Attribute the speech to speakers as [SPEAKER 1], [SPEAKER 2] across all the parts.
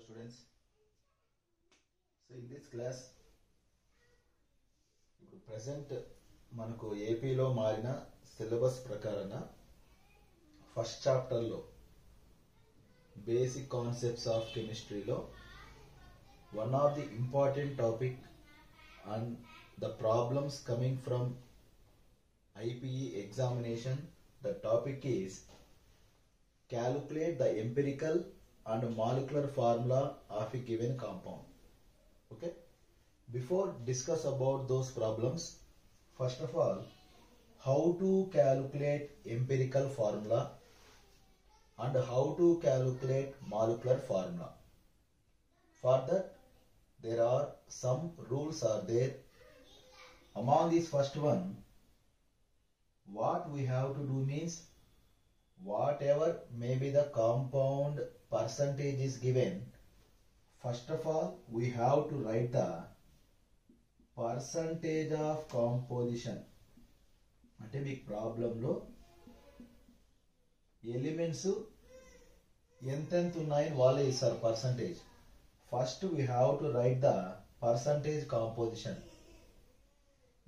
[SPEAKER 1] students. So in this class, ఇప్పుడు present మనకు ఏపీలో మారిన సిలబస్ ప్రకారంగా ఫస్ట్ చాప్టర్లో బేసిక్ కాన్సెప్ట్స్ ఆఫ్ కెమిస్ట్రీలో one of the important topic and the problems coming from IPE examination, the topic is calculate the empirical and molecular formula of a given compound. Okay, before discuss about those problems, first of all, how to calculate empirical formula and how to calculate molecular formula. For that, there are some rules are there. Among these, first one, what we have to do means, whatever may be the compound percentage is given, first of all we have to write the percentage of composition. అంటే మీకు ప్రాబ్లంలో elements ఎంతెంత ఉన్నాయని వాళ్ళే ఇస్తారు percentage. First we have to right the percentage composition.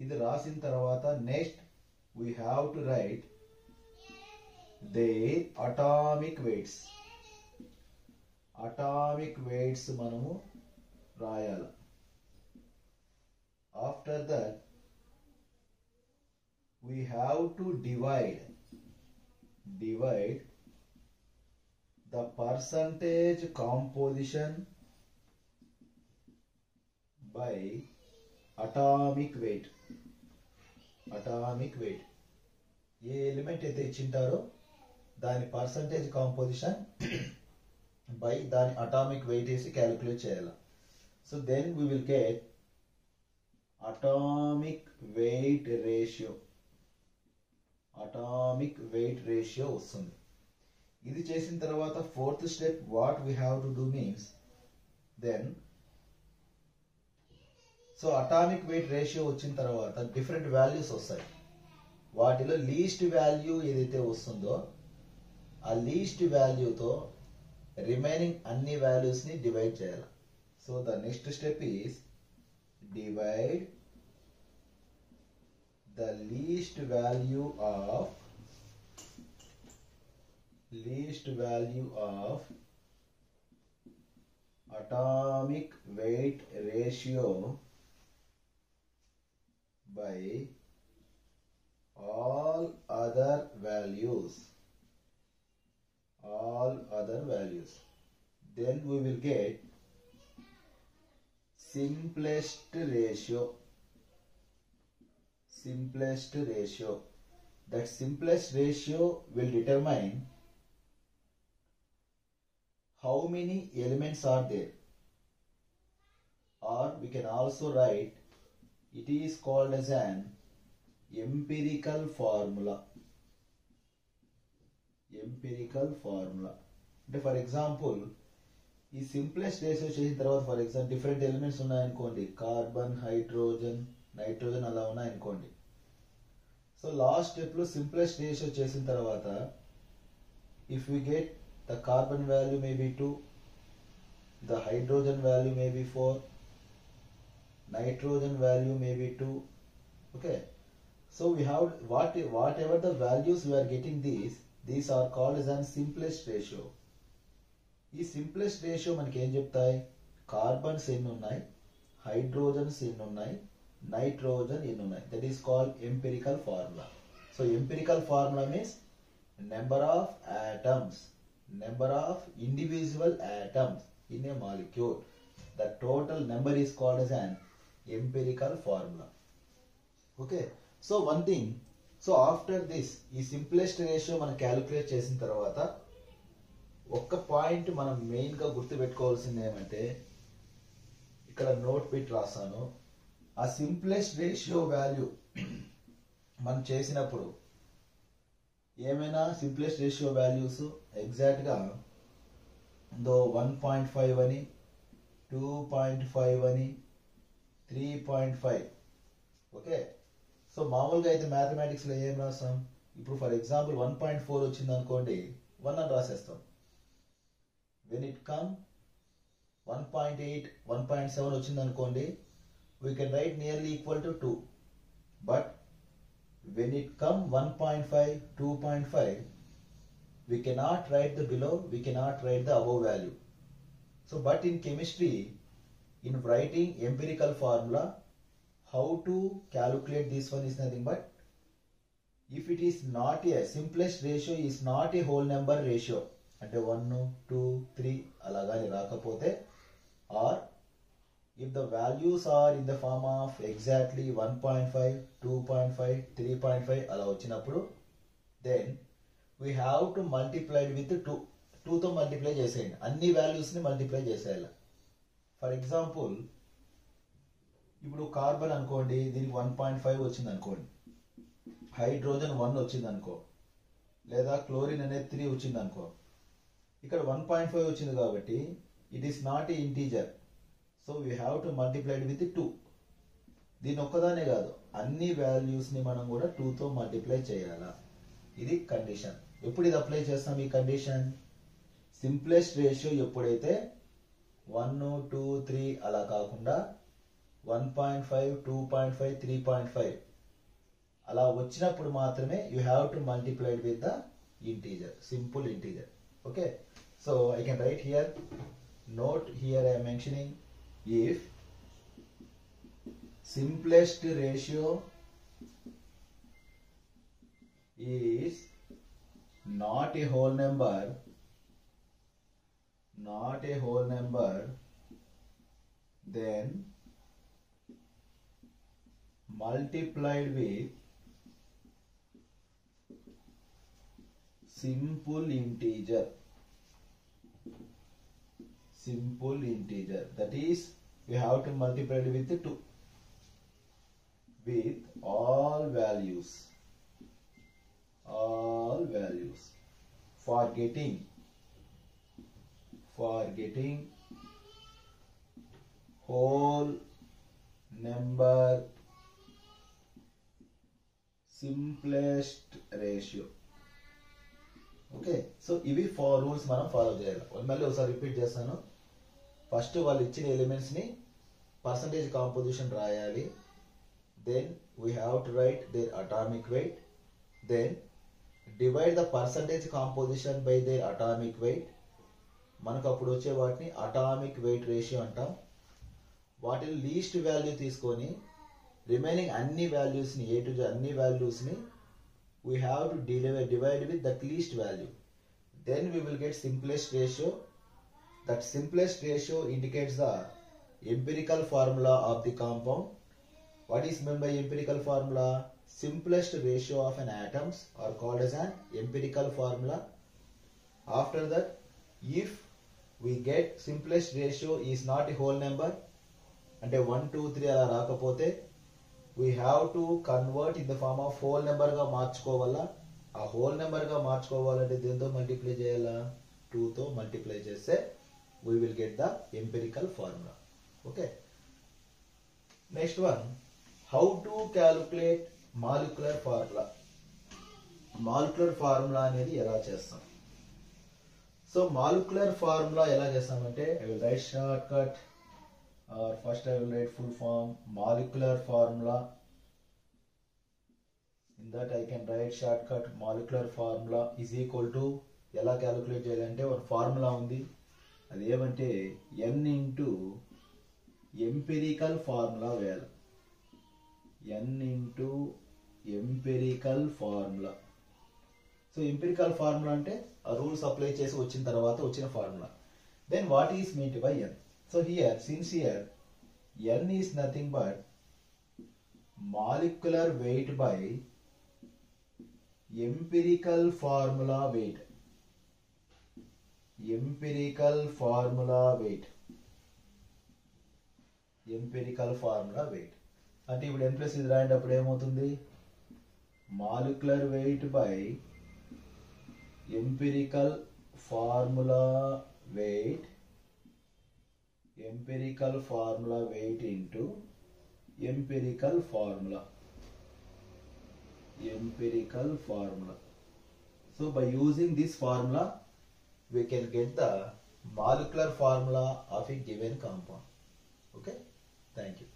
[SPEAKER 1] ఇది రాసిన తర్వాత next we have to right their atomic weights. Atomic weights మనము రాయాలి. After that we have to divide the percentage composition by atomic weight. ఏ element అయితే ఇచ్చింటారో దాని percentage composition by దాని అటామిక్ వెయిట్ వేసి క్యాలిక్యులేట్ చేయాలి. So then we will get atomic weight ratio వస్తుంది. ఇది చేసిన తర్వాత fourth step what we have to do means then so atomic weight ratio వచ్చిన తర్వాత డిఫరెంట్ వాల్యూస్ వస్తాయి. వాటిలో లీస్ట్ వాల్యూ ఏదైతే వస్తుందో ఆ లీస్ట్ వాల్యూతో రిమైనింగ్ అన్ని వాల్యూస్ని డివైడ్ చేయాలి. So the next step is divide the least value of atomic weight ratio by all other values. Then we will get simplest ratio. That simplest ratio will determine how many elements are there, or we can also write it is called as an empirical formula. అంటే for example ఈ simplest ratio చేసిన తర్వాత for example different elements ఉన్నాయనుకోండి, carbon, hydrogen, nitrogen అలా ఉన్నాయనుకోండి. So last స్టెప్లో simplest ratio చేసిన తర్వాత if we get the carbon value may be 2, the hydrogen value may be 4, nitrogen value may be 2. Okay, so we have whatever the values we are getting, these are called as an simplest ratio. ఈ simplest ratio మనకి ఏం చెప్తాయి, carbons ఎన్ని ఉన్నాయి, hydrogens ఎన్ని ఉన్నాయి, nitrogen ఎన్ని ఉన్నాయి. That is called empirical formula. So empirical formula means number of individual atoms in a molecule. The total number is called as an empirical formula. Okay, so one thing, so after this ఈ simplest ratio మనం calculate చేసిన తర్వాత ఒక్క point మనం మెయిన్గా గుర్తుపెట్టుకోవాల్సింది ఏమంటే, ఇక్కడ నోట్ పెట్టి రాసాను, ఆ సింప్లెస్ట్ రేషియో వాల్యూ మనం చేసినప్పుడు ఏమైనా సింప్లెస్ట్ రేషియో వాల్యూస్ ఎగ్జాక్ట్గా 1.5 అని, 2.5 అని, 3.5. ఓకే, సో మామూలుగా అయితే మ్యాథమెటిక్స్లో ఏం రాస్తాం, ఇప్పుడు ఫర్ ఎగ్జాంపుల్ 1.4 వచ్చింది అనుకోండి, 1 అని రాసేస్తాం. When it come 1.8, 1.7 వచ్చింది అనుకోండి, we can write nearly equal to 2. But when it come 1.5, 2.5, we cannot write the below, we cannot write the above value. So, but in chemistry, in writing empirical formula, how to calculate this one is nothing but, if it is not a simplest ratio is not a whole number ratio, అంటే 1, 2, 3 అలాగాని రాకపోతే, or if the values are in the form of exactly 1.5, 2.5, 3.5 అలా వచ్చినప్పుడు, then we have to multiply with 2. 2తో multiply చేసేయండి, అన్ని వాల్యూస్ని multiply చేసేయాలి. For example, ఇప్పుడు కార్బన్ అనుకోండి, దీనికి 1.5 వచ్చింది అనుకోండి, హైడ్రోజన్ 1 వచ్చింది అనుకో, లేదా క్లోరిన్ అనేది 3 వచ్చింది అనుకో, ఇక్కడ 1.5 వచ్చింది కాబట్టి it is not a integer, so we have to multiplied with 2. దీని ఒక్కదానే కాదు, అన్ని వాల్యూస్ని మనం కూడా 2తో మల్టిప్లై చేయాలా, ఇది కండిషన్. ఎప్పుడు ఇది అప్లై చేస్తాం ఈ కండిషన్? సింప్లెస్ట్ రేషియో ఎప్పుడైతే 1, 2, 3 అలా కాకుండా 1.5, 2.5, 3.5 అలా వచ్చినప్పుడు మాత్రమే you have to multiply with the integer, simple integer. Okay, so I can write here, note here I am mentioning, if simplest ratio is not a whole number, then multiplied with simple integer, that is we have to multiply it with 2 with all values for getting whole number simplest ratio. Okay, so ఇవి 4 rules మనం follow చేయాలి. మళ్ళీ ఒకసారి repeat చేస్తాను. First వాళ్ళు ఇచ్చిన ఎలిమెంట్స్ని percentage composition రాయాలి, then we have to write their atomic weight, then divide the percentage composition by their atomic weight. మనకు అప్పుడు వచ్చే వాటిని అటామిక్ వెయిట్ రేషియో అంటాం. వాటిని లీస్ట్ వాల్యూ తీసుకొని రిమైనింగ్ అన్ని వాల్యూస్ని, ఏ టు అన్ని వాల్యూస్ని we have to divide with that least value. Then we will get simplest ratio. That simplest ratio indicates the empirical formula of the compound. What is meant by empirical formula? Simplest ratio of an atoms are called as an empirical formula. After that, if we get simplest ratio is not a whole number, అంటే 1, 2, 3 అలా రాకపోతే, we have to convert in the form of whole number గా మార్చుకోవాలా. ఆ whole number గా మార్చుకోవాలంటే దేంతో multiply చేయాలా? 2తో multiply చేస్తే we will get the empirical formula. Okay, next one, how to calculate molecular formula. molecular formula అనేది ఎలా చేస్తాం? సో molecular formula ఎలా చేస్తామంటే, I will write shortcut, or first I will write full form. Molecular formula, in that I can write shortcut molecular formula is equal to, ఎలా calculate చేయాలంటే ఒక formula ఉంది, అది ఏమంటే n ఇంటూ ఎంపిరికల్ ఫార్ములా వేయాలి. n into empirical formula. So empirical formula అంటే ఆ rules apply చేసి వచ్చిన తర్వాత వచ్చిన formula. Then what is meant by n? So here, since here n is nothing but molecular weight by empirical formula weight. Empirical formula weight. అంటే ఇప్పుడు n plus ఇది రాయేటప్పుడు ఏమవుతుంది? molecular weight by empirical formula weight into empirical formula. So by using this formula we can get the molecular formula of a given compound. Okay, thank you.